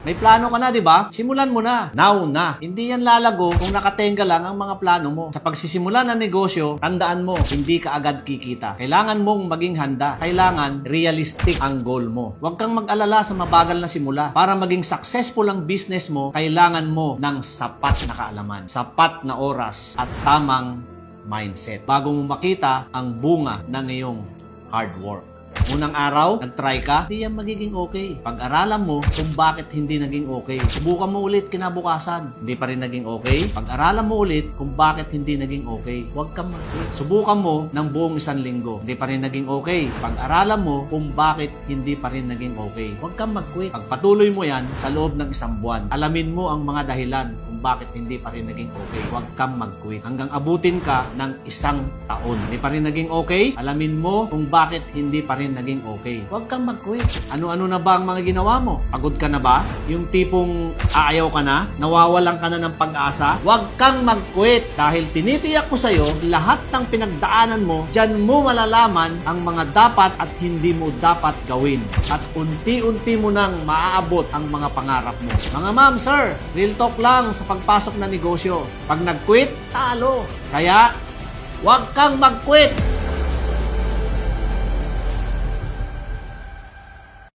May plano ka na, di ba? Simulan mo na. Now na. Hindi yan lalago kung nakatenga lang ang mga plano mo. Sa pagsisimula ng negosyo, tandaan mo, hindi ka agad kikita. Kailangan mong maging handa. Kailangan realistic ang goal mo. Huwag kang mag-alala sa mabagal na simula. Para maging successful ang business mo, kailangan mo ng sapat na kaalaman, sapat na oras, at tamang mindset bago mo makita ang bunga ng iyong hard work. Unang araw, nag-try ka, hindi yan magiging okay. Pag-aralan mo kung bakit hindi naging okay. Subukan mo ulit kinabukasan, hindi pa rin naging okay. Pag-aralan mo ulit kung bakit hindi naging okay. Huwag kang mag-quit. Subukan mo ng buong 1 linggo, hindi pa rin naging okay. Pag-aralan mo kung bakit hindi pa rin naging okay. Huwag kang mag-quit. Pagpatuloy mo yan sa loob ng 1 buwan, alamin mo ang mga dahilan kung bakit hindi pa rin naging okay. Huwag kang mag-quit. Hanggang abutin ka ng 1 taon. Hindi pa rin naging okay, alamin mo kung bakit hindi pa rin naging okay. Huwag kang mag-quit. Ano-ano na ba ang mga ginawa mo? Pagod ka na ba? Yung tipong aayaw ka na? Nawawalan ka na ng pag-asa? Huwag kang mag-quit dahil tinitiyak ko sa'yo lahat ng pinagdaanan mo, dyan mo malalaman ang mga dapat at hindi mo dapat gawin. At unti-unti mo nang maaabot ang mga pangarap mo. Mga ma'am, sir, real talk lang sa pagpasok na negosyo. Pag nag-quit, talo. Kaya, huwag kang mag-quit.